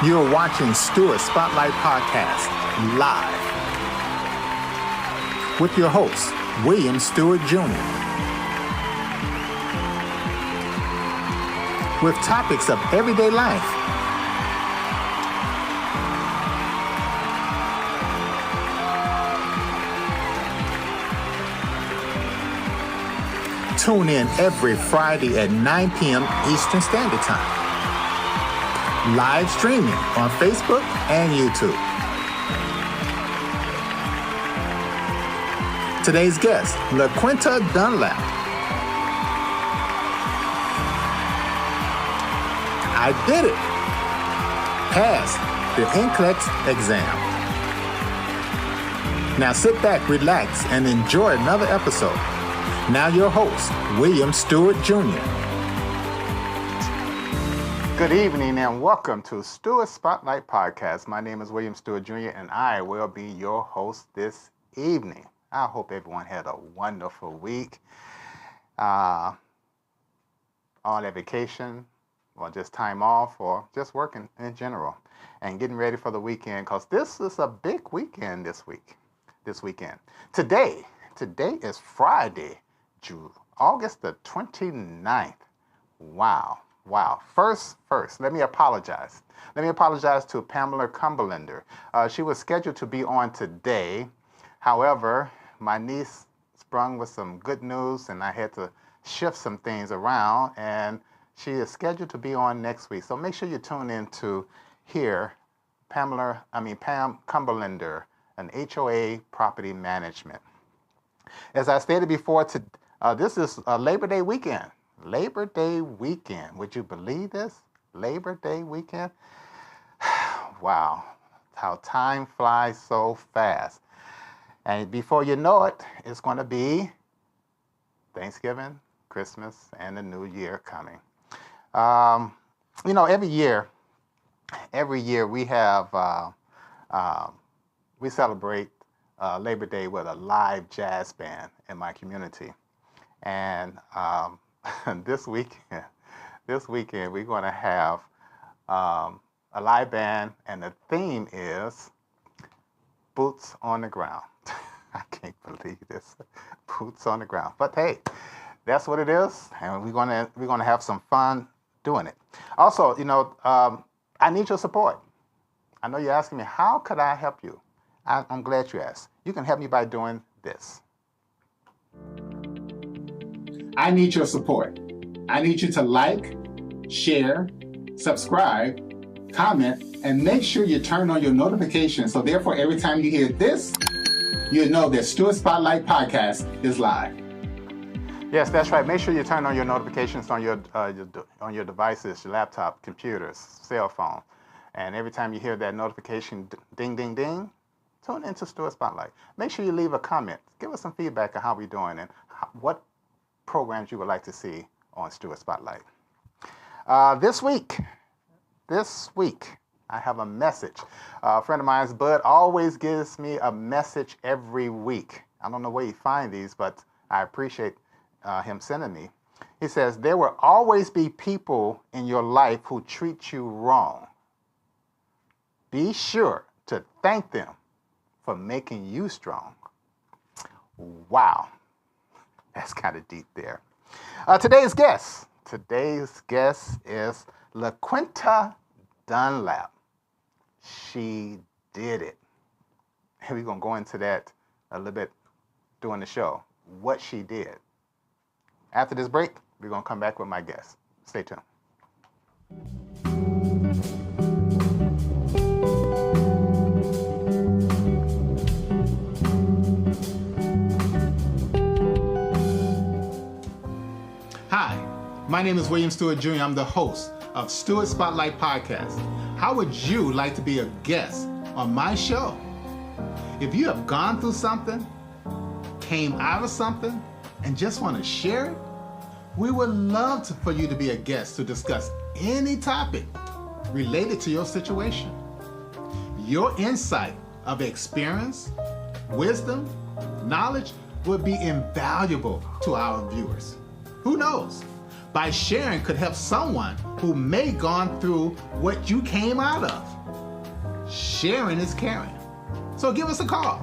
You're watching Stewart Spotlight Podcast live with your host, William Stewart Jr. with topics of everyday life. Tune in every Friday at 9 p.m. Eastern Standard Time. Live streaming on Facebook and YouTube. Today's guest, LaQuinta Dunlap. I did it. Passed the NCLEX exam. Now sit back, relax, and enjoy another episode. Now your host, William Stewart Jr. Good evening and welcome to Stewart Spotlight Podcast. My name is William Stewart Jr. and I will be your host this evening. I hope everyone had a wonderful week. On their vacation, or just time off, or just working in general. And getting ready for the weekend, because this is a big weekend this weekend. Today is Friday, August the 29th. Wow. First, let me apologize. Let me apologize to Pamela Cumberlander. She was scheduled to be on today. However, my niece sprung with some good news, and I had to shift some things around, and she is scheduled to be on next week. So make sure you tune in to hear Pam Cumberlander, an HOA property management. As I stated before, this is Labor Day weekend. Labor Day weekend. Would you believe this? Labor Day weekend? Wow. How time flies so fast. And before you know it, it's going to be Thanksgiving, Christmas, and the New Year coming. Every year we have, we celebrate Labor Day with a live jazz band in my community. And this weekend we're going to have a live band, and the theme is Boots on the Ground. I can't believe this, boots on the ground. But hey, that's what it is, and we're gonna have some fun doing it. Also, I need your support. I know you're asking me, how could I help you? I'm glad you asked. You can help me by doing this. I need your support. I need you to like, share, subscribe, comment, and make sure you turn on your notifications. So therefore, every time you hear this, you know that Stewart Spotlight Podcast is live. Yes, that's right. Make sure you turn on your notifications on your devices, your laptop, computers, cell phone. And every time you hear that notification, ding, ding, ding, tune into Stewart Spotlight. Make sure you leave a comment. Give us some feedback on how we're doing and what programs you would like to see on Stewart Spotlight. This week, I have a message. A friend of mine, Bud, always gives me a message every week. I don't know where you find these, but I appreciate him sending me. He says, there will always be people in your life who treat you wrong. Be sure to thank them for making you strong. Wow. That's kind of deep there. Today's guest is LaQuinta Dunlap. She did it. And we're going to go into that a little bit during the show, what she did. After this break, we're going to come back with my guest. Stay tuned. Hi, my name is William Stewart Jr. I'm the host of Stewart Spotlight Podcast. How would you like to be a guest on my show? If you have gone through something, came out of something, and just want to share it, we would love for you to be a guest to discuss any topic related to your situation. Your insight of experience, wisdom, knowledge would be invaluable to our viewers. Who knows? by sharing could help someone who may gone through what you came out of. Sharing is caring. So give us a call,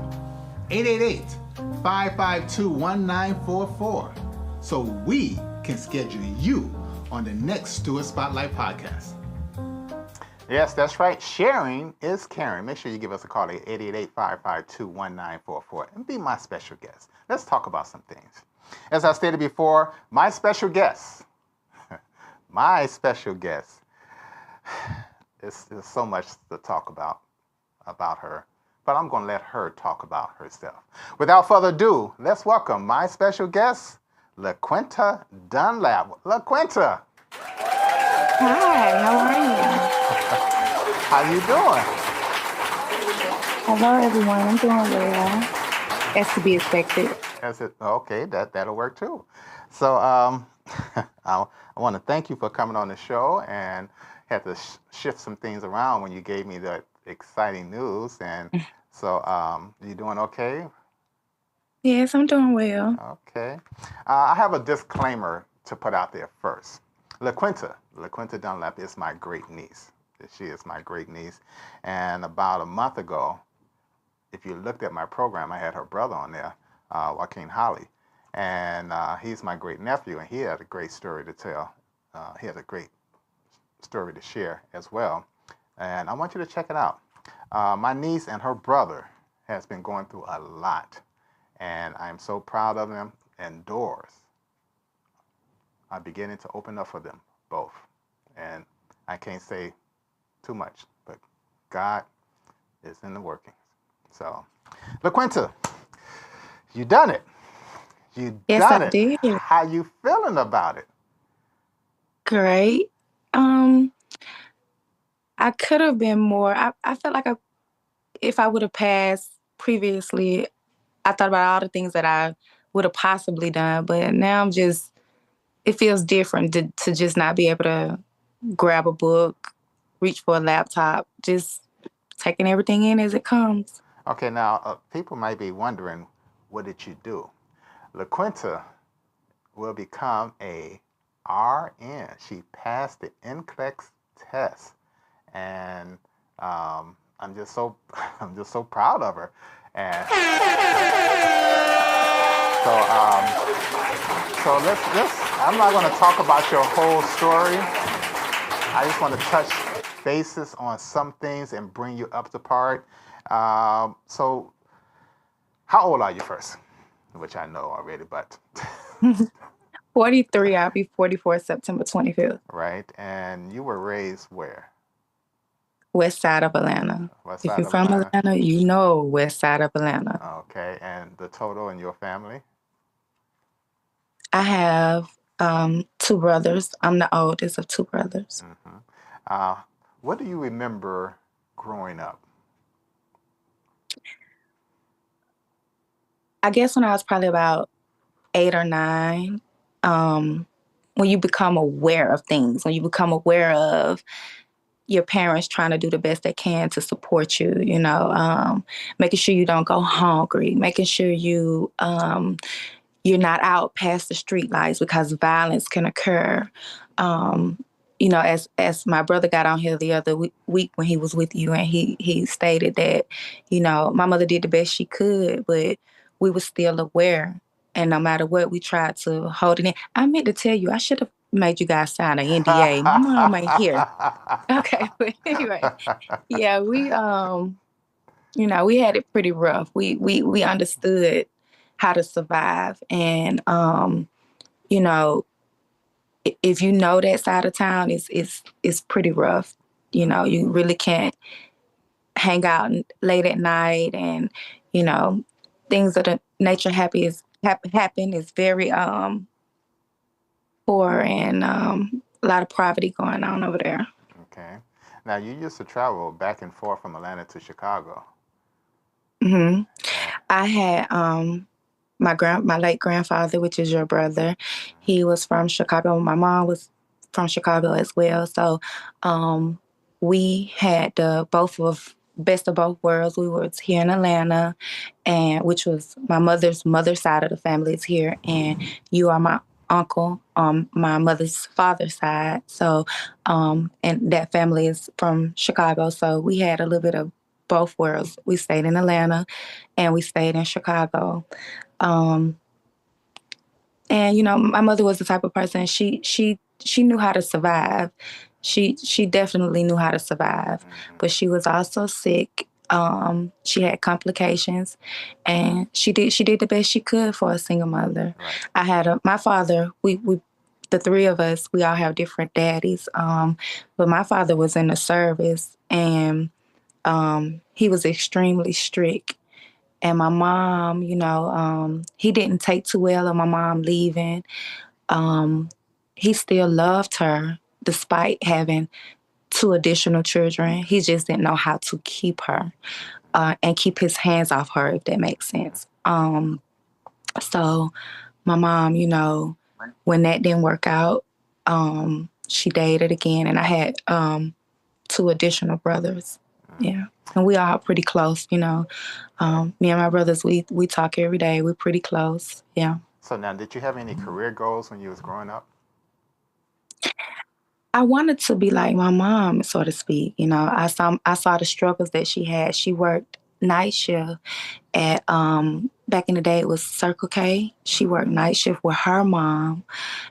888-552-1944, so we can schedule you on the next Stewart Spotlight podcast. Yes, that's right. Sharing is caring. Make sure you give us a call at 888-552-1944 and be my special guest. Let's talk about some things. As I stated before, my special guest, there's so much to talk about her, but I'm going to let her talk about herself. Without further ado, let's welcome my special guest, LaQuinta Dunlap. LaQuinta. Hi, how are you? How you doing? Hello, everyone. I'm doing well. As to be expected. Okay, that'll work too. So I want to thank you for coming on the show, and had to shift some things around when you gave me that exciting news. And so you doing okay? Yes, I'm doing well. Okay. I have a disclaimer to put out there first. LaQuinta Dunlap is my great niece. She is my great niece. And about a month ago, if you looked at my program, I had her brother on there, Joaquin Holly. And he's my great nephew, and he had a great story to tell. He has a great story to share as well. And I want you to check it out. My niece and her brother has been going through a lot. And I'm so proud of them, and doors are beginning to open up for them both. And I can't say too much, but God is in the workings. So, LaQuinta, you done it. Yes, I did. How you feeling about it? Great. I could have been more. I felt like if I would have passed previously, I thought about all the things that I would have possibly done, but now it feels different to just not be able to grab a book, reach for a laptop, just taking everything in as it comes. Okay, now people might be wondering, what did you do? LaQuinta will become a RN. She passed the NCLEX test, and I'm just so proud of her. And so let's. I'm not going to talk about your whole story. I just want to touch bases on some things and bring you up to par. So, how old are you first? Which I know already, but 43. I'll be 44 September 25th. Right, and you were raised where? West side of Atlanta. West If side you're of from Atlanta. Atlanta, you know West side of Atlanta. Okay, and the total in your family? I have 2 brothers. I'm the oldest of 2 brothers. Mm-hmm. What do you remember growing up? I guess when I was probably about 8 or 9, when you become aware of things, when you become aware of your parents trying to do the best they can to support you, making sure you don't go hungry, making sure you're not out past the street lights because violence can occur. As my brother got on here the other week when he was with you, and he stated that, my mother did the best she could, but we were still aware. And no matter what, we tried to hold it in. I meant to tell you, I should have made you guys sign an NDA. My mom ain't here. Okay, but anyway, yeah, we had it pretty rough. We understood how to survive, and if you know that side of town, it's pretty rough. You really can't hang out late at night, and things of the nature happen is very poor, and a lot of poverty going on over there. Okay. Now, you used to travel back and forth from Atlanta to Chicago. Mm-hmm. I had my late grandfather, which is your brother. He was from Chicago. My mom was from Chicago as well. So we had the best of both worlds. We were here in Atlanta, and which was my mother's side of the family is here, and you are my uncle on my mother's father's side. So, and that family is from Chicago. So we had a little bit of both worlds. We stayed in Atlanta and we stayed in Chicago. Um, and my mother was the type of person, she knew how to survive. She definitely knew how to survive, Mm-hmm. but she was also sick. She had complications, and she did the best she could for a single mother. Right. I had my father. We the three of us, we all have different daddies. But my father was in the service, and he was extremely strict. And my mom, he didn't take too well of my mom leaving. Um, he still loved her despite having two additional children. He just didn't know how to keep her and keep his hands off her, if that makes Mm-hmm. sense. So my mom, when that didn't work out, she dated again, and I had two additional brothers. Yeah. And we are pretty close, me and my brothers, we talk every day. We're pretty close. Yeah. So now, did you have any career goals when you was growing up? I wanted to be like my mom, so to speak. I saw the struggles that she had. She worked night shift at back in the day it was Circle K. She worked Mm-hmm. night shift with her mom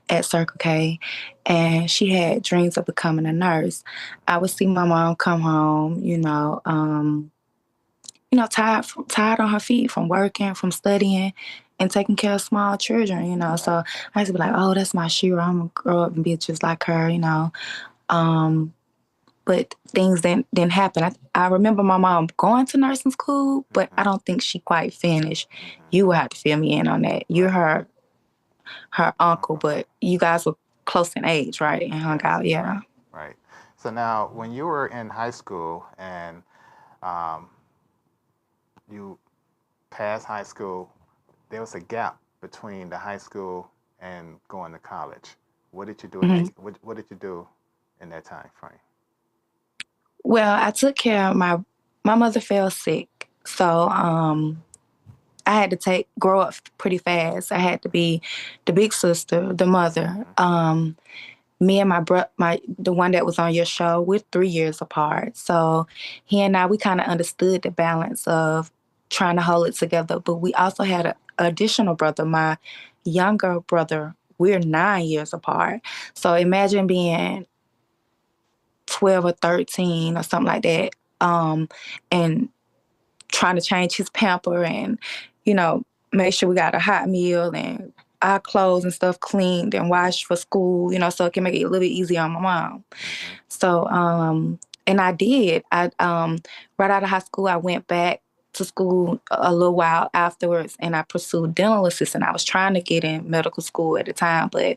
at Circle K, and she had dreams of becoming a nurse. I would see my mom come home, tired on her feet from working, from studying, and taking care of small children. Right. So I used to be like, oh, that's my Shira. I'm gonna grow up and be just like her. Um, but things didn't happen. I remember my mom going to nursing school, but Mm-hmm. I don't think she quite finished. Mm-hmm. You will have to fill me in on that. You're Right. her uncle, Uncle. but you guys were close in age, right? And hung Yes. out, Right. yeah. Right. So now, when you were in high school and um, you passed high school, there was a gap between the high school and going to college. What did you do in that? Hmm. What did you do in that time frame? Well, I took care of my mother fell sick, so I had to grow up pretty fast. I had to be the big sister, the mother. Mm-hmm. Me and the one that was on your show, we're 3 years apart. So he and I, we kind of understood the balance of trying to hold it together. But we also had an additional brother, my younger brother. We're 9 years apart. So imagine being 12 or 13 or something like that, and trying to change his pamper and, you know, make sure we got a hot meal and our clothes and stuff cleaned and washed for school, so it can make it a little bit easier on my mom. Mm-hmm. So, and I did. Right out of high school, I went back to school a little while afterwards, and I pursued dental assistant. I was trying to get in medical school at the time, but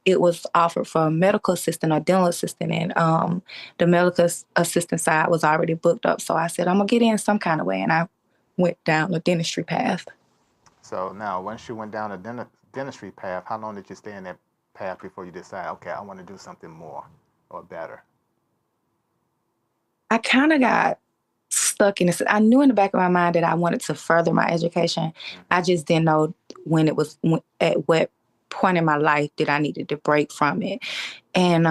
it was offered for medical assistant or dental assistant, and the medical assistant side was already booked up. So I said, I'm gonna get in some kind of way, and I went down the dentistry path. So now, once you went down the dentistry path, how long did you stay in that path before you decide, okay, I want to do something more or better? I kind of got stuck in this. I knew in the back of my mind that I wanted to further my education. I Mm-hmm. just didn't know at what point in my life did I needed to break from it. And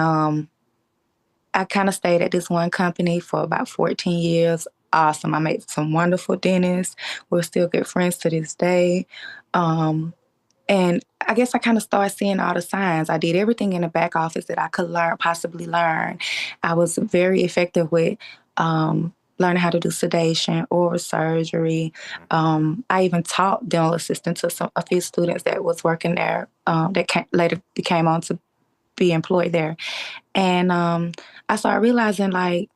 I kind of stayed at this one company for about 14 years. Awesome. I made some wonderful dentists. We're still good friends to this day. Um, and I guess I kind of started seeing all the signs. I did everything in the back office that I could possibly learn. I was very effective with learning how to do sedation, oral surgery. Mm-hmm. I even taught dental assistant to a few students that was working there that later became on to be employed there. And I started realizing, like,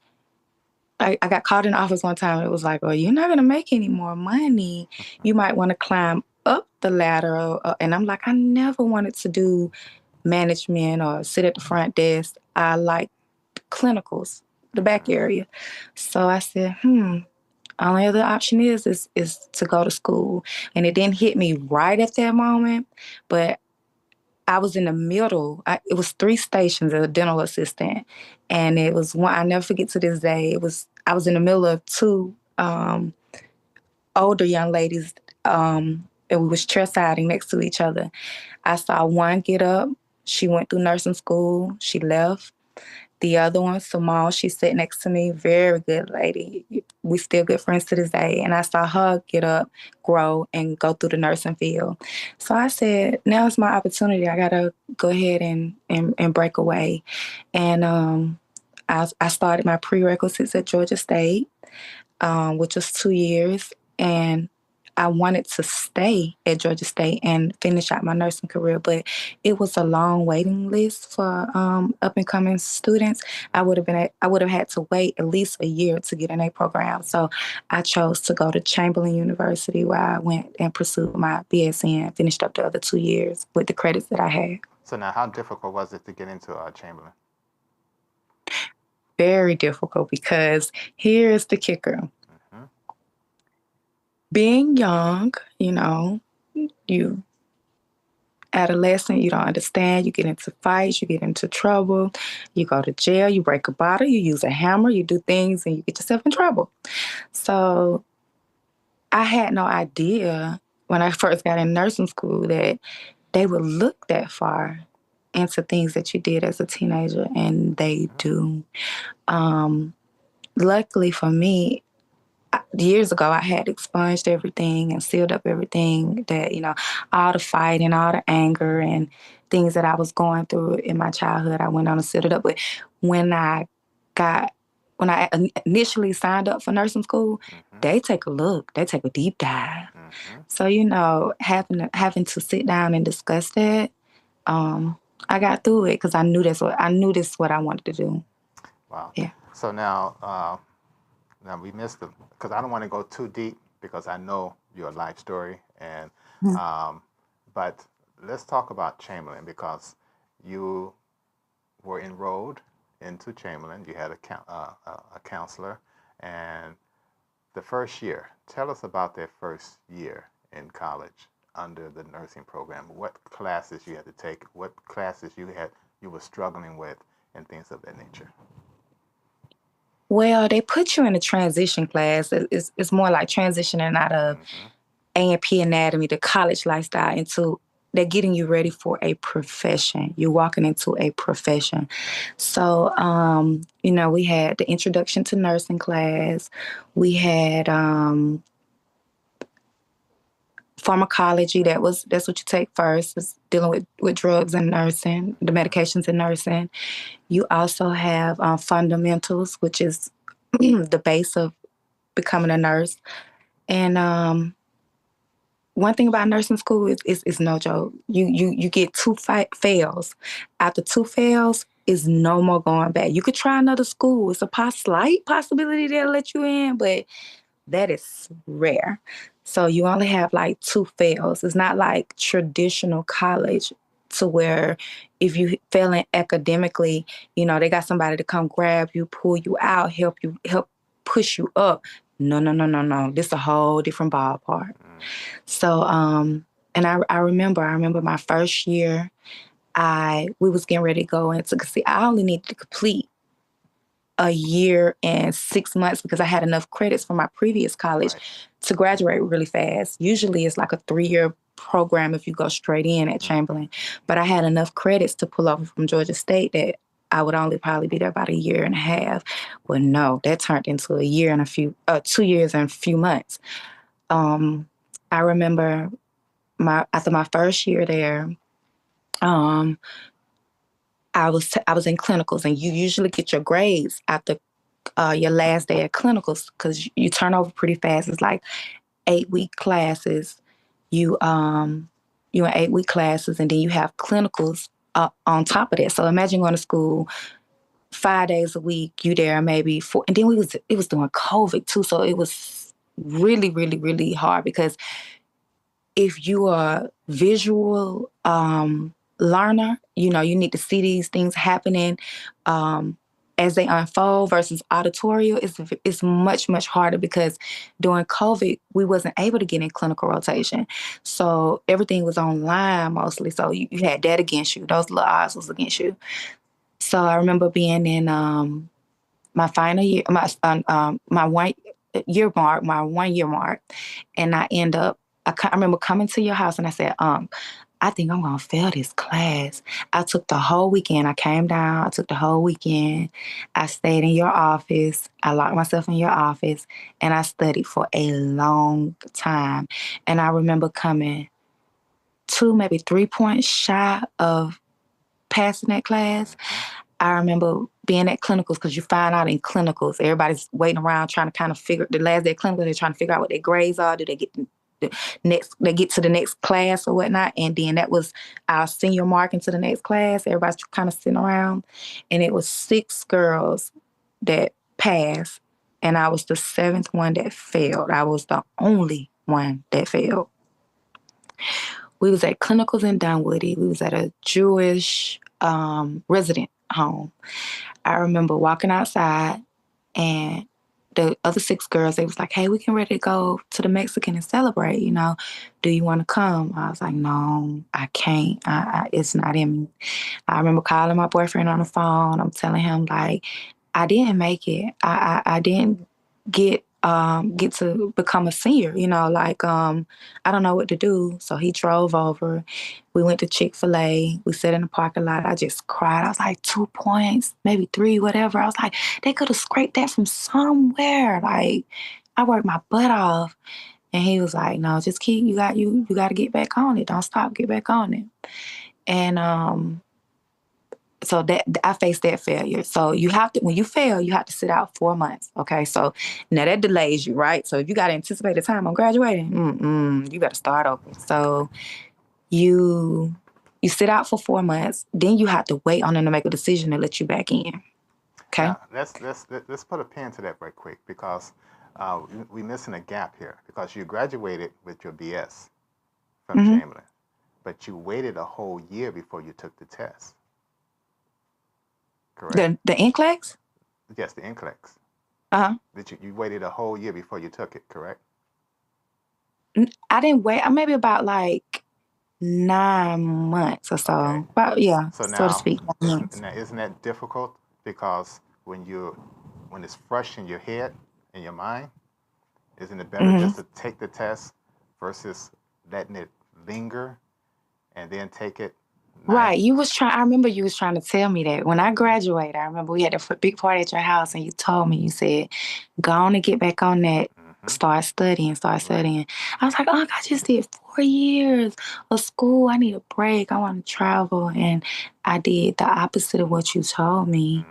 I got called in the office one time and it was like, "Oh, you're not gonna make any more money. You might want to climb up the ladder." And I'm like, I never wanted to do management or sit at the front desk. I like clinicals, the back Mm-hmm. area. So I said, only other option is to go to school. And it didn't hit me right at that moment, but I was in the middle. It was three stations as a dental assistant, and it was one I never forget to this day. I was in the middle of two older young ladies. and we was chair siding next to each other. I saw one get up. She went through nursing school. She left. The other one, Simone, she sat next to me. Very good lady. We still good friends to this day. And I saw her get up, grow, and go through the nursing field. So I said, now it's my opportunity. I gotta go ahead and break away. And I started my prerequisites at Georgia State, which was 2 years. And I wanted to stay at Georgia State and finish out my nursing career, but it was a long waiting list for up and coming students. I would have had to wait at least a year to get in a program. So I chose to go to Chamberlain University, where I went and pursued my BSN, finished up the other 2 years with the credits that I had. So now, how difficult was it to get into Chamberlain? Very difficult, because here's the kicker. Being young, you adolescent, you don't understand, you get into fights, you get into trouble, you go to jail, you break a bottle, you use a hammer, you do things, and you get yourself in trouble. So I had no idea when I first got in nursing school that they would look that far into things that you did as a teenager, and they do. Luckily for me, years ago, I had expunged everything and sealed up everything that, all the fighting, all the anger and things that I was going through in my childhood. I went on and sealed it up. But when I initially signed up for nursing school, they take a look, they take a deep dive. So, having to sit down and discuss that, I got through it because I knew this is what I wanted to do. Wow. Yeah. So now we missed them, because I don't want to go too deep, because I know your life story, and but let's talk about Chamberlain, because you were enrolled into Chamberlain. You had a counselor, and the first year. Tell us about that first year in college under the nursing program. What classes you had to take? What classes you were struggling with, and things of that nature. Well, they put you in a transition class. It's more like transitioning out of A&P anatomy, the college lifestyle, into they're getting you ready for a profession. You're walking into a profession. So, we had the introduction to nursing class. We had pharmacology. That's what you take first, is dealing with drugs and nursing, the medications in nursing. You also have fundamentals, which is the base of becoming a nurse. And one thing about nursing school is no joke. You get two fails. After two fails, is no more going back. You could try another school. It's a slight possibility they'll let you in, but that is rare. So you only have like two fails. It's not like traditional college, to where if you failing academically, they got somebody to come grab you, pull you out, help push you up. No. This is a whole different ballpark. So, and I remember my first year, we was getting ready to go into, see, I only needed to complete a year and 6 months because I had enough credits from my previous college to graduate really fast. Usually it's like a 3-year program if you go straight in at Chamberlain. But I had enough credits to pull over from Georgia State that I would only probably be there about a year and a half. Well, no, that turned into 2 years and a few months. I remember after my first year there, I was in clinicals, and you usually get your grades after your last day of clinicals, because you turn over pretty fast. It's like 8-week classes. You in 8-week classes, and then you have clinicals on top of that. So imagine going to school 5 days a week. You there maybe 4, and then it was during COVID too, so it was really, really, really hard, because if you are visual learner, you need to see these things happening as they unfold, versus auditorial. It's much, much harder, because during COVID, we wasn't able to get in clinical rotation. So everything was online mostly. So you had that against you. Those little odds was against you. So I remember being in my final year, my 1 year mark, and I end up I remember coming to your house and I said, I think I'm going to fail this class. I took the whole weekend. I came down. I took the whole weekend. I stayed in your office. I locked myself in your office and I studied for a long time. And I remember coming 2, maybe 3 points shy of passing that class. I remember being at clinicals because you find out in clinicals, everybody's waiting around trying to kind of figure the last day of clinicals, they're trying to figure out what their grades are. Do they get they get to the next class or whatnot? And then that was our senior mark into the next class. Everybody's kind of sitting around. And it was 6 girls that passed. And I was the 7th one that failed. I was the only one that failed. We was at clinicals in Dunwoody. We was at a Jewish resident home. I remember walking outside and the other 6 girls, they was like, hey, we can ready to go to the Mexican and celebrate, do you want to come? I was like, no, I can't. It's not in me. I remember calling my boyfriend on the phone. I'm telling him, like, I didn't make it. I didn't get to become a senior, I don't know what to do. So he drove over. We went to Chick-fil-A. We sat in the parking lot. I just cried. I was like, 2 points, maybe 3, whatever. I was like, they could have scraped that from somewhere. Like, I worked my butt off. And he was like, no, just you got to get back on it. Don't stop, get back on it. And so that I faced that failure. So you have to, when you fail, you have to sit out 4 months. Okay, so now that delays you, right? So if you got to anticipate the time on graduating, you got to start over. So you sit out for 4 months, then you have to wait on them to make a decision to let you back in. Okay. Now, let's put a pin to that right quick because we're missing a gap here because you graduated with your BS from Chamberlain, but you waited a whole year before you took the test. Correct. The NCLEX? Yes, the NCLEX. That you waited a whole year before you took it, correct? I didn't wait. Maybe about like 9 months or so. Okay. About, yeah, so now, so to speak. Now, isn't that difficult? Because when it's fresh in your head, in your mind, isn't it better just to take the test versus letting it linger and then take it? Right. I remember you was trying to tell me that. When I graduated, I remember we had a big party at your house and you told me, you said, go on and get back on that. Start studying. I was like, oh, I just did 4 years of school. I need a break. I want to travel. And I did the opposite of what you told me.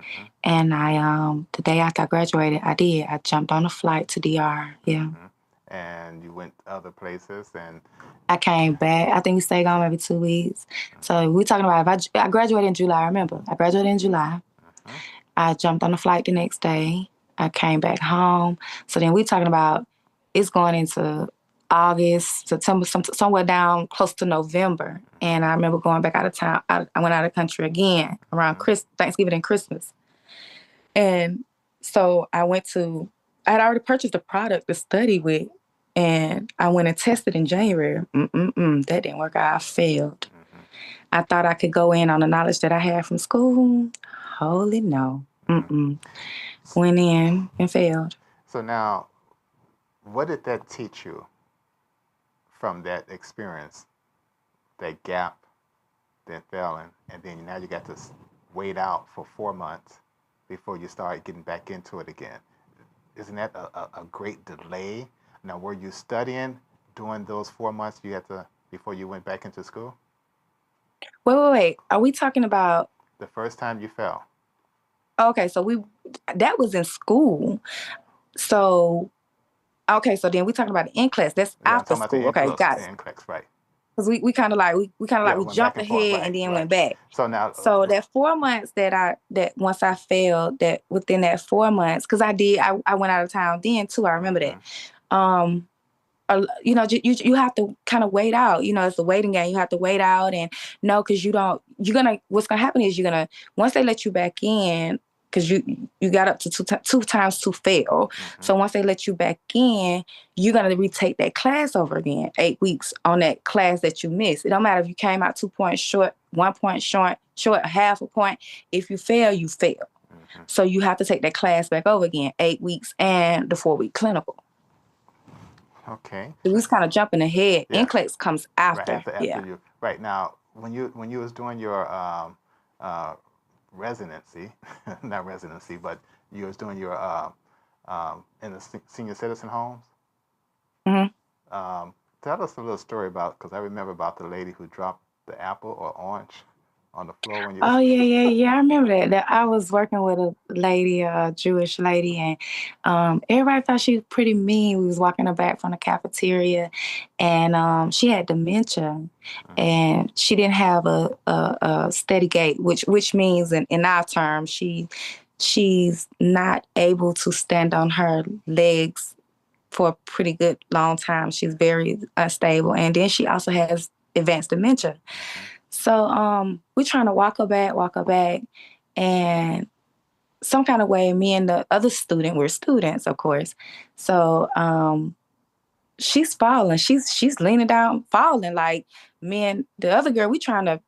And the day after I graduated, I jumped on a flight to DR. Yeah. And you went other places and I came back. I think we stayed gone maybe 2 weeks. So we're talking about if I graduated in July. I remember I graduated in July. I jumped on the flight the next day. I came back home. So then we're talking about it's going into August, September, somewhere down close to November. And I remember going back out of town. I went out of the country again around Thanksgiving and Christmas. And so I had already purchased a product to study with. And I went and tested in January. That didn't work out. I failed. I thought I could go in on the knowledge that I had from school. Holy no. Went in and failed. So now, what did that teach you from that experience, that gap, then failing, and then now you got to wait out for 4 months before you start getting back into it again? Isn't that a great delay? Now, were you studying during those 4 months you had to before you went back into school? Wait. Are we talking about the first time you fell? Okay, so that was in school. So then we talking about the NCLEX. That's after school. Okay, got it. NCLEX, right? Because we kind of like we jumped ahead and then went back. So now, that 4 months that once I failed, that within that 4 months, because I went out of town then too. I remember that. You have to kind of wait out. It's a waiting game. You have to wait out and no, because what's gonna happen is once they let you back in, because you got up to two times to fail. So once they let you back in, you're gonna retake that class over again, 8 weeks on that class that you missed. It don't matter if you came out 2 points short, 1 point short, half a point. If you fail, you fail. So you have to take that class back over again, 8 weeks and the 4-week clinical. Okay. We was kind of jumping ahead. Yeah. NCLEX comes Right after. after Yeah. you. Right now, when you was doing your uh, residency, not residency, but you was doing your in the senior citizen homes. Hmm. Tell us a little story about, because I remember about the lady who dropped the apple or orange on the floor when you. Oh yeah, yeah, yeah. I remember that. That I was working with a lady, a Jewish lady, and everybody thought she was pretty mean. We was walking her back from the cafeteria, and she had dementia, Mhm. and she didn't have a steady gait, which means in our terms, she's not able to stand on her legs for a pretty good long time. She's very unstable, and then she also has advanced dementia. Mhm. So we're trying to walk her back, and some kind of way, me and the other student, we're students, of course. So she's falling. She's leaning down, falling. Like me and the other girl, we trying to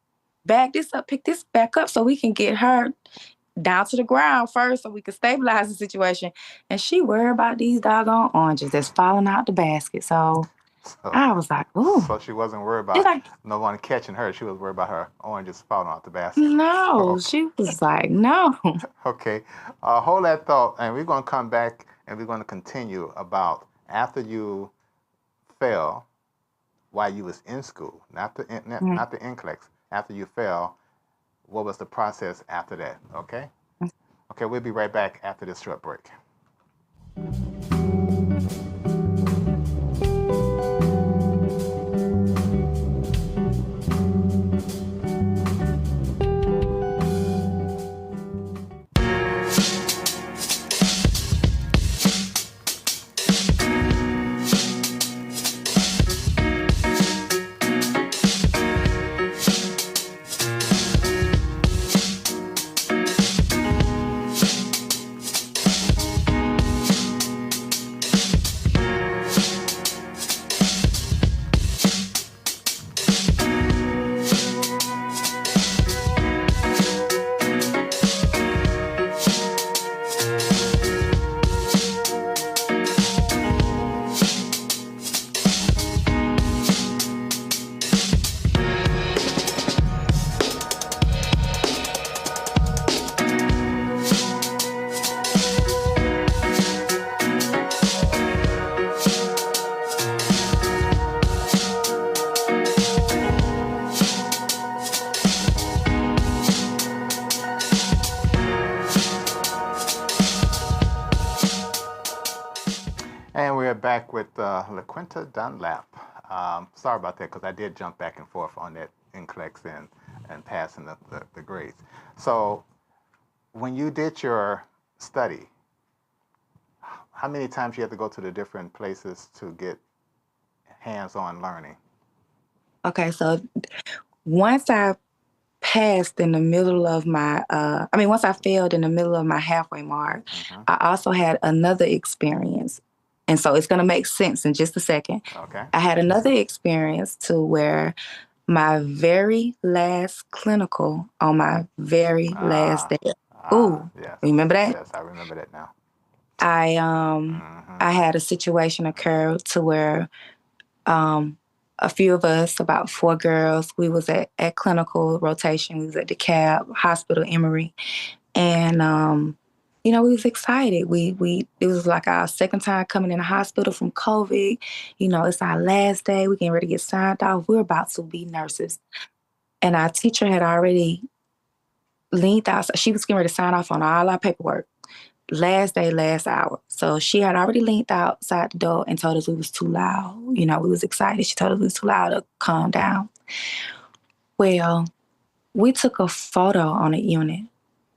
back this up, pick this back up so we can get her down to the ground first so we can stabilize the situation. And she worried about these doggone oranges that's falling out the basket. So So, I was like, ooh. so she wasn't worried She's about like, no one catching her. She was worried about her oranges falling out the basket. no. Okay. She was like, no. Okay. Hold that thought, and we're going to come back and we're going to continue about after you fell while you was in school, not the NCLEX. After you fell, what was the process after that? Okay. Okay. We'll be right back after this short break. And we're back with LaQuinta Dunlap. Sorry about that, because I did jump back and forth on that NCLEX and passing the grades. So when you did your study, how many times you had to go to the different places to get hands-on learning? Okay, so once I passed in the middle of my, once I failed in the middle of my halfway mark, Hmm. I also had another experience. And so it's going to make sense in just a second. Okay. I had another experience to where my very last clinical on my very last Ah, day of ah, school, yes, remember that? yes, I remember that now. I Hmm. I had a situation occur to where um, a few of us, about four girls, we was at clinical rotation. We was at DeKalb Hospital, Emory, and we was excited. We it was like our second time coming in the hospital from COVID. It's our last day. We getting ready to get signed off. We're about to be nurses, and our teacher had already leaned out. She was getting ready to sign off on all our paperwork. Last day, last hour. So she had already leaned outside the door and told us we was too loud. We was excited. She told us we was too loud to calm down. Well, we took a photo on a unit,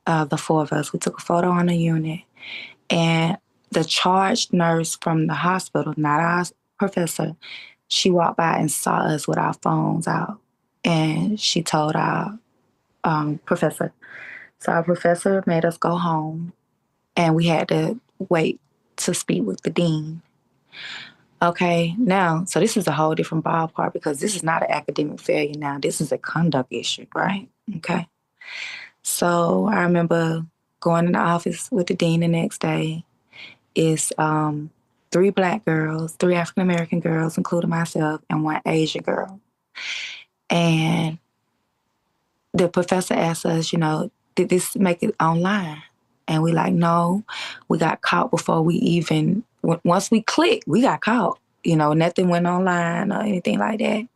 the four of us. We took a photo on a unit, and the charge nurse from the hospital, not our professor, she walked by and saw us with our phones out, and she told our professor. So our professor made us go home, and we had to wait to speak with the dean. Okay, now, so this is a whole different ballpark because this is not an academic failure now. This is a conduct issue, right? Okay. So I remember going in the office with the dean the next day. Is 3 Black girls, 3 African American girls, including myself, and 1 Asian girl. And the professor asked us, did this make it online? And we like, no, we got caught before we even, once we clicked, we got caught. Nothing went online or anything like that.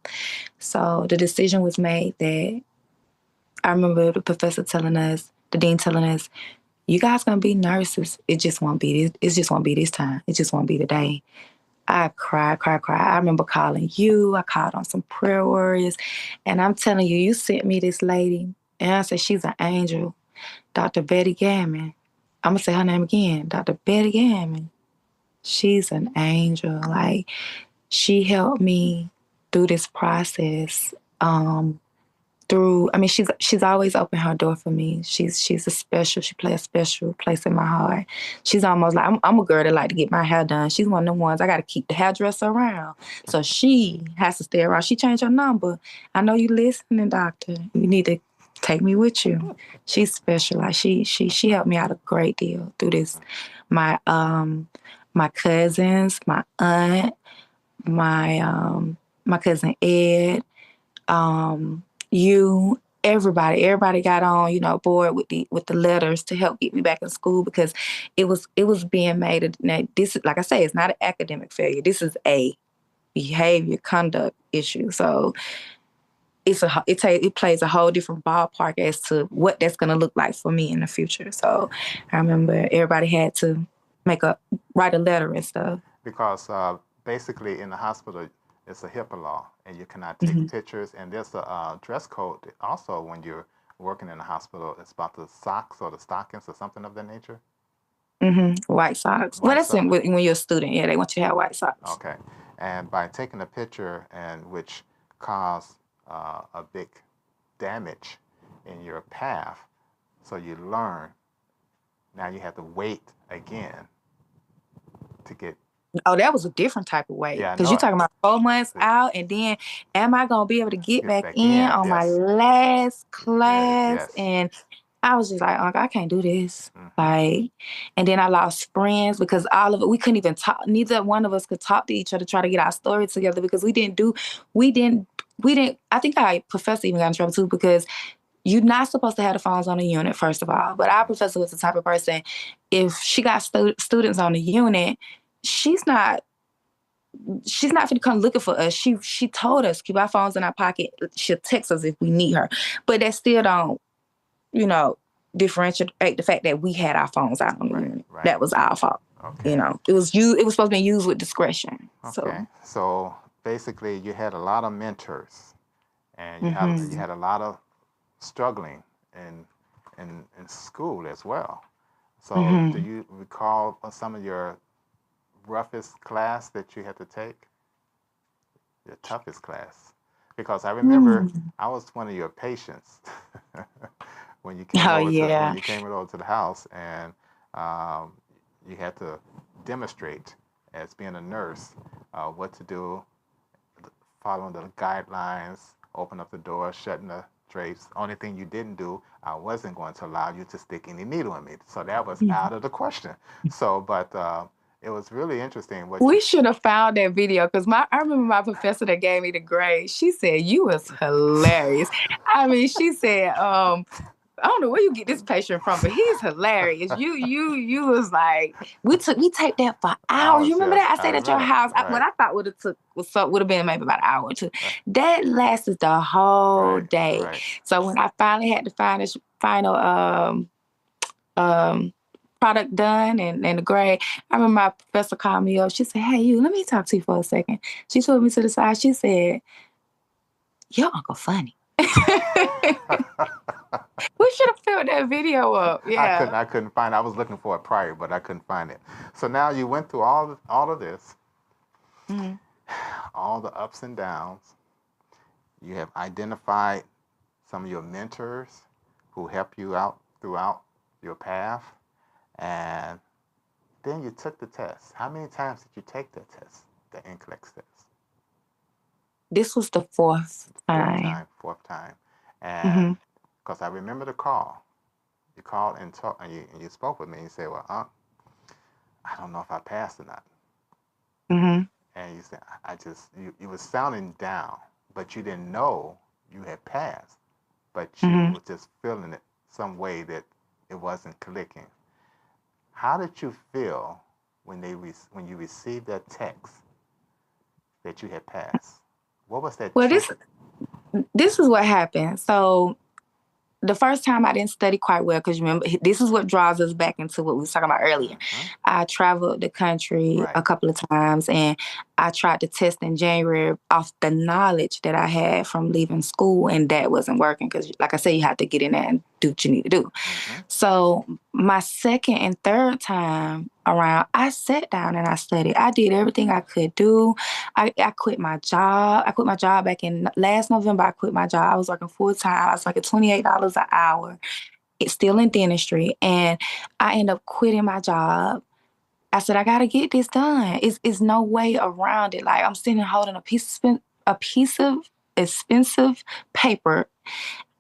So the decision was made that I remember the professor telling us, the dean telling us, you guys gonna be nurses. It just won't be this. It just won't be this time. It just won't be today. I cried. I remember calling you. I called on some prayer warriors. And I'm telling you, you sent me this lady. And I said, she's an angel. Dr. Betty Gammon. I'm going to say her name again. Dr. Betty Gammon. She's an angel. Like, she helped me through this process. She's always opened her door for me. She plays a special place in my heart. She's almost like, I'm a girl that like to get my hair done. She's one of them ones I got to keep the hairdresser around. So she has to stay around. She changed her number. I know you listening, doctor. You need to take me with you. She's special. Like she helped me out a great deal through this. My cousins, my aunt, my cousin Ed, you, everybody got on, board with the letters to help get me back in school because it was being made. Now, this is, like I say, it's not an academic failure. This is a behavior conduct issue. So it plays a whole different ballpark as to what that's going to look like for me in the future. So I remember everybody had to write a letter and stuff. Because basically in the hospital, it's a HIPAA law, and you cannot take pictures. And there's a dress code also when you're working in the hospital. It's about the socks or the stockings or something of that nature. White socks. Well, that's when you're a student. Yeah, they want you to have white socks. Okay. And by taking a picture, and which caused a big damage in your path, so you learn. Now you have to wait again to get. Oh, that was a different type of wait. Yeah, because you're talking about 4 months out, and then am I gonna be able to get back in on my last class? Yes. And I was just like, I can't do this. Like, and then I lost friends because all of it, we couldn't even talk. Neither one of us could talk to each other, try to get our story together because we didn't. I think our professor even got in trouble too because you're not supposed to have the phones on the unit, first of all. But our professor was the type of person, if she got students on the unit, she's not going to come looking for us. She told us, keep our phones in our pocket. She'll text us if we need her. But that still don't, differentiate the fact that we had our phones out on the unit. Right. That was our fault. Okay. It was supposed to be used with discretion. Okay. So basically you had a lot of mentors, and you had a lot of struggling in school as well. So do you recall some of your roughest class that you had to take? Your toughest class? Because I remember I was one of your patients when you came over to the house, and you had to demonstrate as being a nurse what to do, following the guidelines, open up the door, shutting the drapes. Only thing you didn't do, I wasn't going to allow you to stick any needle in me. So that was out of the question. So, but it was really interesting. We should have found that video because I remember my professor that gave me the grade. She said, you was hilarious. She said, I don't know where you get this patient from, but he's hilarious. You was like, we taped that for hours. You remember that? I stayed at your house. Right. What I thought would have been maybe about an hour or two. Right. That lasted the whole day. Right. So when I finally had to find this final product done and the grade, I remember my professor called me up. She said, hey, you, let me talk to you for a second. She took me to the side. She said, your uncle funny. We should have filled that video up. Yeah. I couldn't find it. I was looking for it prior, but I couldn't find it. So now you went through all of this, all the ups and downs. You have identified some of your mentors who helped you out throughout your path, and then you took the test. How many times did you take that test, the NCLEX test? This was the fourth time. Fourth time. And because I remember the call. You called and you spoke with me and you said, well, I don't know if I passed or not. Mm-hmm. And you said, I just, you were sounding down, but you didn't know you had passed, but you Mm-hmm. were just feeling it some way that it wasn't clicking. How did you feel when when you received that text that you had passed? What was that Well, true? this is what happened. So the first time I didn't study quite well because remember this is what draws us back into what we was talking about earlier. Mm-hmm. I traveled the country Right. a couple of times and I tried to test in January off the knowledge that I had from leaving school, and that wasn't working because, like I said, you have to get in there and do what you need to do. Mm-hmm. So my second and third time around, I sat down and I studied. I did everything I could do. I quit my job. I quit my job back in last November. I quit my job. I was working full time. I was working $28 an hour. It's still in dentistry. And I ended up quitting my job. I said, I gotta get this done. It's no way around it. Like I'm sitting holding a piece of expensive paper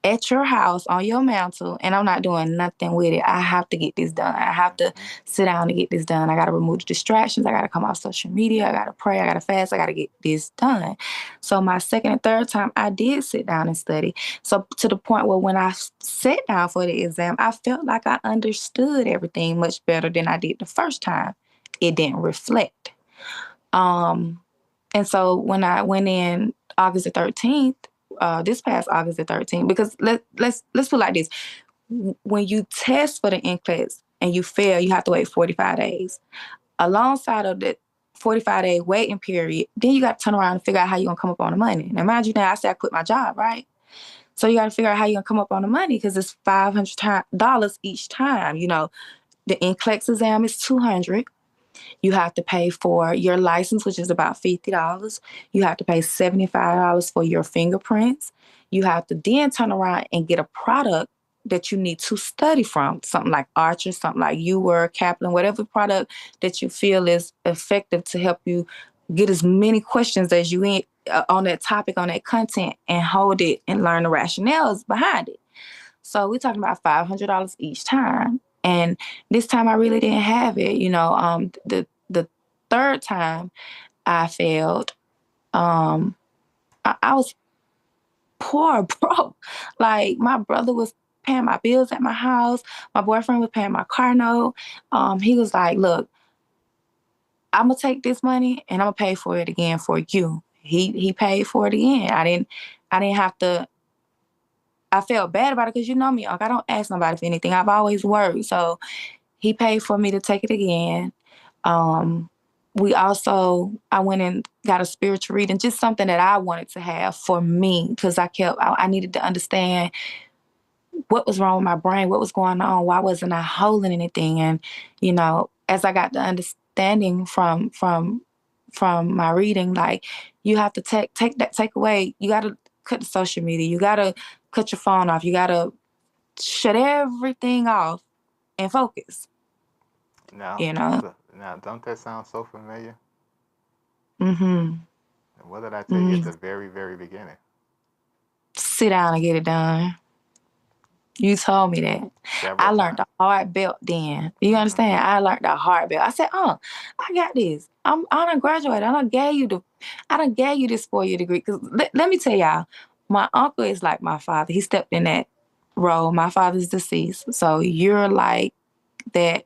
at your house on your mantle, and I'm not doing nothing with it. I have to get this done. I have to Mm-hmm. sit down to get this done. I got to remove the distractions. I got to come off social media. I got to pray. I got to fast. I got to get this done. So my second and third time, I did sit down and study. So to the point where when I sat down for the exam, I felt like I understood everything much better than I did the first time. It didn't reflect. Um, and so when I went in August the 13th, this past August the 13th, because let's put it like this: when you test for the NCLEX and you fail, you have to wait 45 days. Alongside of the 45-day waiting period, then you got to turn around and figure out how you're gonna come up on the money. Now, mind you, now I said I quit my job, right? So you got to figure out how you're gonna come up on the money because it's $500 each time. You know, the NCLEX exam is $200. You have to pay for your license, which is about $50. You have to pay $75 for your fingerprints. You have to then turn around and get a product that you need to study from, something like Archer, something like UWorld, Kaplan, whatever product that you feel is effective to help you get as many questions as you in, on that topic, on that content, and hold it and learn the rationales behind it. So we're talking about $500 each time. And this time I really didn't have it. The third time I failed, I was poor, broke. Like my brother was paying my bills at my house. My boyfriend was paying my car note. He was like, look, I'm gonna take this money and I'm gonna pay for it again for you. He paid for it again. I didn't have to. I felt bad about it because you know me, Unc. I don't ask nobody for anything. I've always worked. So he paid for me to take it again. Um, I went and got a spiritual reading, just something that I wanted to have for me because I needed to understand what was wrong with my brain, what was going on, why wasn't I holding anything? And, as I got the understanding from my reading, like you have to take away, you got to cut the social media, you got to cut your phone off, you got to shut everything off and focus, Now, you know? now, don't that sound so familiar? Mm-hmm. And what did I tell you at Mm-hmm. the very, very beginning? Sit down and get it done. You told me that. Several I learned times. the hard belt then. You Mm-hmm. understand? I learned the hard belt. I said, I got this. I done graduated. I done gave you this 4-year degree. Cause let me tell y'all, my uncle is like my father. He stepped in that role. My father's deceased. So you're like that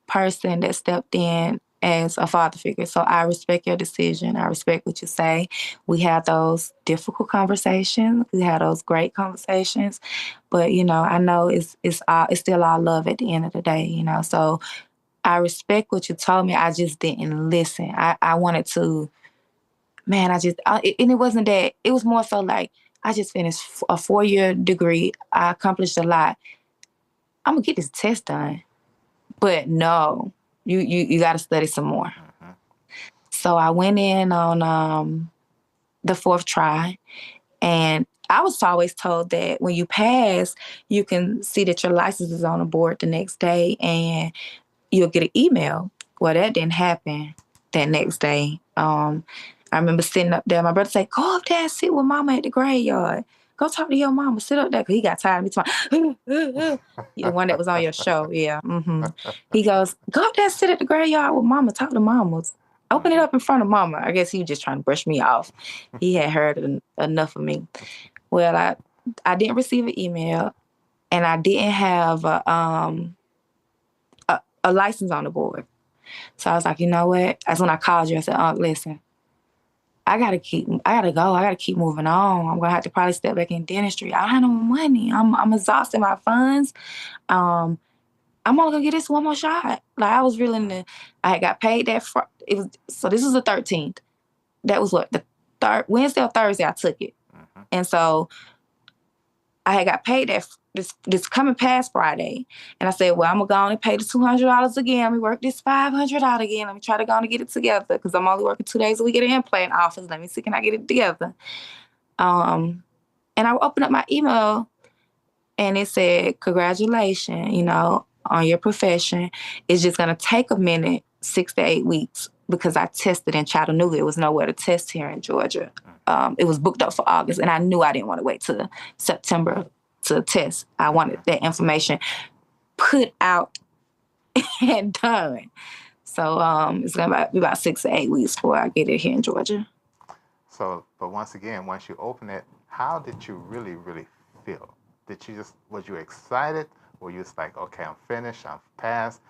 person that stepped in as a father figure. So I respect your decision. I respect what you say. We had those difficult conversations. We had those great conversations. But I know it's still all love at the end of the day. So I respect what you told me. I just didn't listen. I wanted to, man. And it wasn't that. It was more so like I just finished a 4-year degree. I accomplished a lot. I'm gonna get this test done. But no, you got to study some more. Mm-hmm. So I went in on the fourth try, and I was always told that when you pass, you can see that your license is on the board the next day, and you'll get an email. Well, that didn't happen that next day. I remember sitting up there. My brother said, "Go up there and sit with Mama at the graveyard. Go talk to your mama. Sit up there." Cause he got tired of me talking. The one that was on your show, yeah. He goes, "Go up there and sit at the graveyard with Mama. Talk to Mama." Open it up in front of mama. I guess he was just trying to brush me off. He had heard enough of me. Well, I didn't receive an email, and I didn't have a license on the board. So I was like, you know what? That's when I called you. I said, listen, I gotta go. I gotta keep moving on. I'm gonna have to probably step back in dentistry. I don't have no money. I'm exhausting my funds. I'm only gonna get this one more shot. Like I was really I had got paid so this was the 13th. That was what, the Wednesday or Thursday I took it. Mm-hmm. And so I had got paid this coming past Friday. And I said, well, I'm going to go on and pay the $200 again. Let me work this $500 out again. Let me try to go on and get it together because I'm only working 2 days a week at an implant office. Let me see, can I get it together? And I opened up my email and it said, congratulations, on your profession. It's just going to take a minute, 6 to 8 weeks, because I tested in Chattanooga. It was nowhere to test here in Georgia. It was booked up for August, and I knew I didn't want to wait till September to test. I wanted that information put out and done. So it's going to be about 6 to 8 weeks before I get it here in Georgia. So, but once again, once you open it, how did you really, really feel? Was you excited? Or you just like, okay, I'm finished, I'm passed,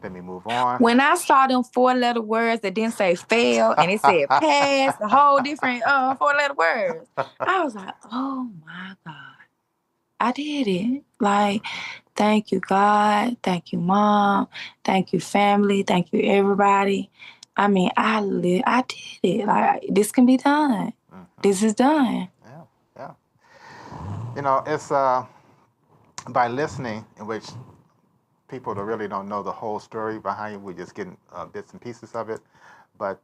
let me move on? When I saw them 4-letter words that didn't say fail and it said pass, the whole different 4-letter words, I was like, oh my God, I did it. Like, thank you, God. Thank you, Mom. Thank you, family. Thank you, everybody. I mean, I did it. Like, this can be done. Mm-hmm. This is done. Yeah. It's by listening, in which people that really don't know the whole story behind it, we're just getting bits and pieces of it. But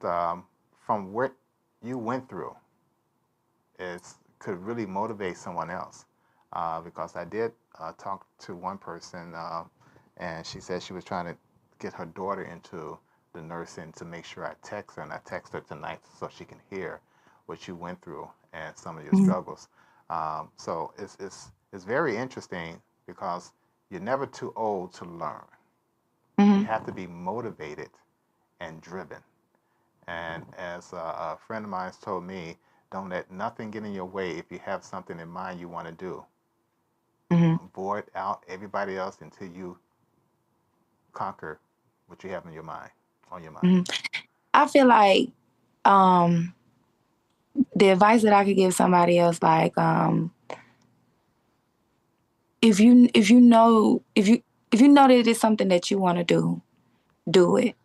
from what you went through, it could really motivate someone else. Because I did talk to one person, and she said she was trying to get her daughter into the nursing to make sure I text her, and I text her tonight so she can hear what you went through and some of your struggles. So it's very interesting because you're never too old to learn. You have to be motivated and driven. And as a friend of mine told me, don't let nothing get in your way if you have something in mind you want to do. Board out everybody else until you conquer what you have in your mind, on your mind. I feel like the advice that I could give somebody else, like, if you know that it's something that you want to do it,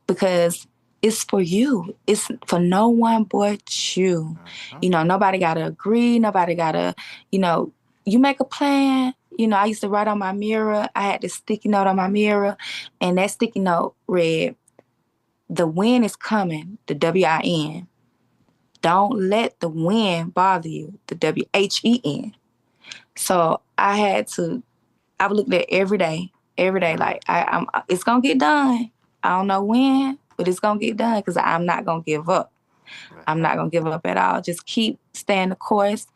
because it's for you. It's for no one but you. Nobody gotta agree. Nobody gotta, you make a plan. I used to write on my mirror. I had this sticky note on my mirror, and that sticky note read, "The wind is coming," the WIN. Don't let the wind bother you, the WHEN. So I looked at every day, like it's gonna get done. I don't know when, but it's gonna get done because I'm not gonna give up. I'm not gonna give up at all. Just keep staying the course.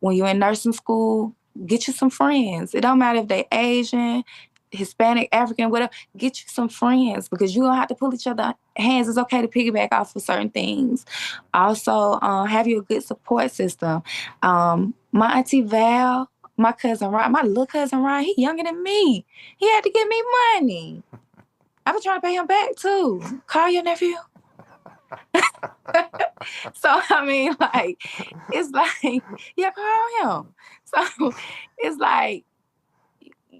When you're in nursing school, get you some friends. It don't matter if they Asian, Hispanic, African, whatever. Get you some friends because you're gonna have to pull each other hands. It's okay to piggyback off of certain things. Also, have you a good support system. My auntie Val, my cousin Ryan, my little cousin Ryan, he younger than me. He had to give me money. I've been trying to pay him back too. Call your nephew. So, I mean, like, it's like, yeah, call him. So, it's like,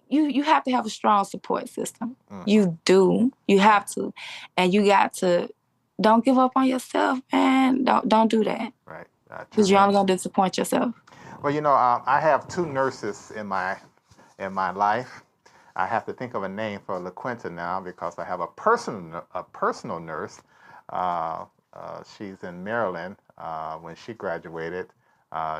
you have to have a strong support system. You do. You have to. And you got to, don't give up on yourself, man. Don't do that. Right. Because you're only going to disappoint yourself. Well, I have 2 nurses in my life. I have to think of a name for LaQuinta now because I have a personal nurse. She's in Maryland. When she graduated,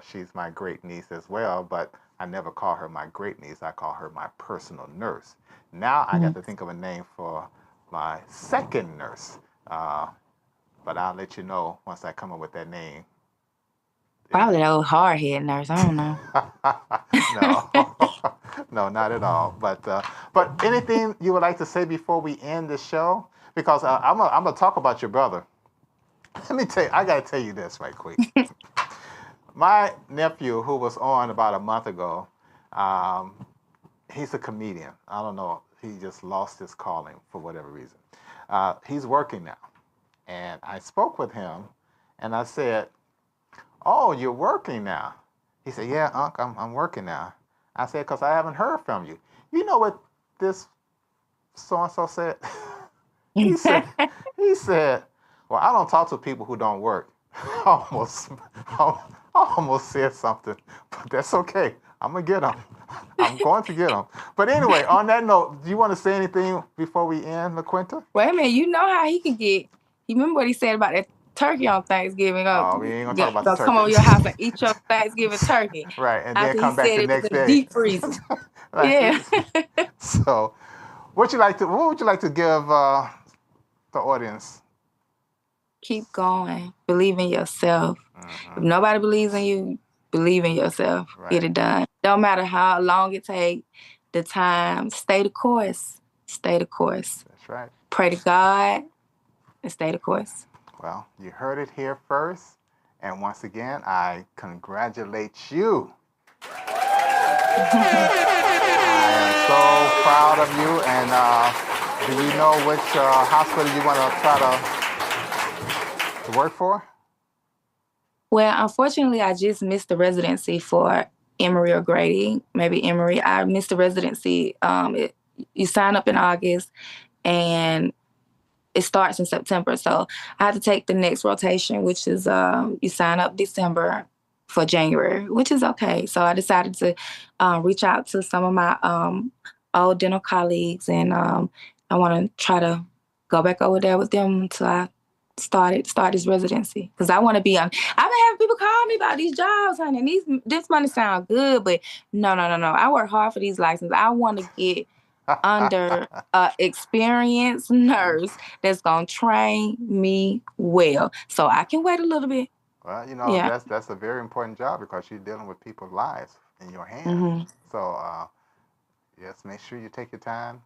she's my great niece as well, but I never call her my great niece. I call her my personal nurse. Now I got to think of a name for my second nurse, but I'll let you know once I come up with that name. Probably that old hard-head nurse. I don't know. No, not at all. But anything you would like to say before we end the show? because I'm gonna talk about your brother. Let me tell you, I gotta tell you this right quick. My nephew, who was on about a month ago, um, he's a comedian. I don't know. He just lost his calling for whatever reason. He's working now. And I spoke with him and I said, "Oh, you're working now?" He said, "Yeah, Unc, I'm working now." I said, "Because I haven't heard from you." You know what this so and so said? he said, he said, "Well, I don't talk to people who don't work." almost, I almost said something, but that's okay. I'm gonna get him. I'm going to get him. But anyway, on that note, do you want to say anything before we end, LaQuinta? Wait a minute, you know how he can get. You remember what he said about that turkey on Thanksgiving? Oh, we ain't gonna talk about the Gonna come turkey. over your house and eat your Thanksgiving turkey. Right, and then After he come back said the it was next in the day. deep freezer. Right. Yeah. So, what would you like to give the audience? Keep going. Believe in yourself. Mm-hmm. If nobody believes in you, believe in yourself. Right. Get it done. Don't matter how long it takes, the time. Stay the course. Stay the course. That's right. Pray to God and stay the course. Well, you heard it here first. And once again, I congratulate you. I am so proud of you. And do you know which hospital you want to try to work for? Well, unfortunately, I just missed the residency for Emory or Grady. Maybe Emory. I missed the residency. You sign up in August, and it starts in September. So I had to take the next rotation, which is you sign up December for January, which is okay. So I decided to reach out to some of my old dental colleagues, and I want to try to go back over there with them until I start this residency, because I want to be on. I've been having people call me about these jobs, honey, and this money sound good, but no. I work hard for these licenses. I want to get under experienced nurse that's gonna train me well, so I can wait a little bit. Well, you know, Yeah. that's a very important job because you're dealing with people's lives in your hands. Mm-hmm. So, yes, make sure you take your time,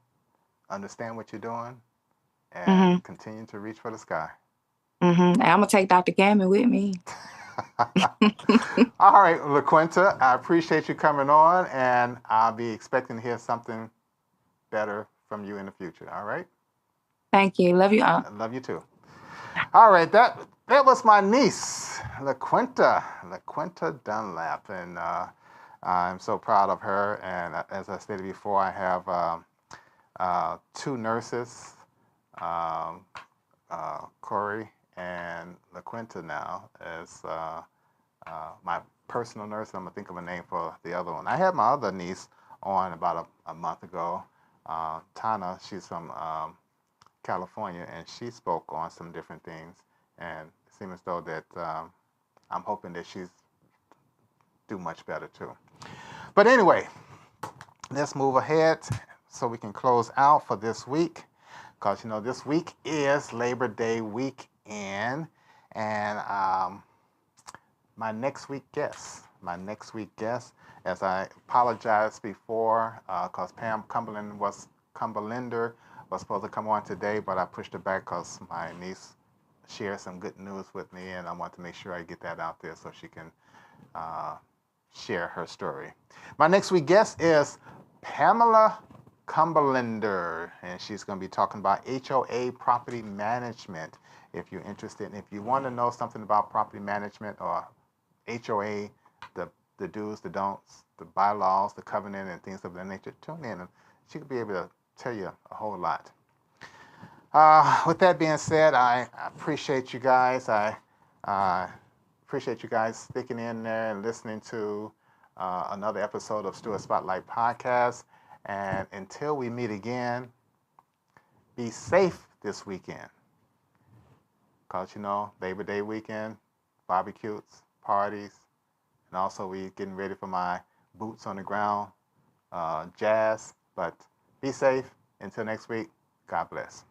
understand what you're doing, and continue to reach for the sky. Mm-hmm. And I'm gonna take Dr. Gammon with me. All right, LaQuinta, I appreciate you coming on, and I'll be expecting to hear something better from you in the future. All right? Thank you. Love you, Aunt. I love you too. All right, that was my niece, LaQuinta Dunlap, and I'm so proud of her. And as I stated before, I have two nurses, Corey and LaQuinta now, as my personal nurse. I'm gonna think of a name for the other one. I had my other niece on about a month ago, Tana. She's from California, and she spoke on some different things, and it seems as though that I'm hoping that she's do much better too. But anyway, let's move ahead so we can close out for this week, because you know this week is Labor Day weekend, and my next week guest, as I apologized before, because Pam Cumberlander was supposed to come on today, but I pushed it back because my niece shared some good news with me, and I want to make sure I get that out there so she can share her story. My next week guest is Pamela Cumberlander, and she's going to be talking about HOA property management. If you're interested, and if you want to know something about property management or HOA, the do's, the don'ts, the bylaws, the covenant, and things of that nature, tune in, and she could be able to tell you a whole lot. With that being said, I appreciate you guys. I appreciate you guys sticking in there and listening to another episode of Stewart Spotlight Podcast. And until we meet again, be safe this weekend. Because, you know, Labor Day weekend, barbecues, parties, and also we getting ready for my boots on the ground jazz. But be safe. Until next week, God bless.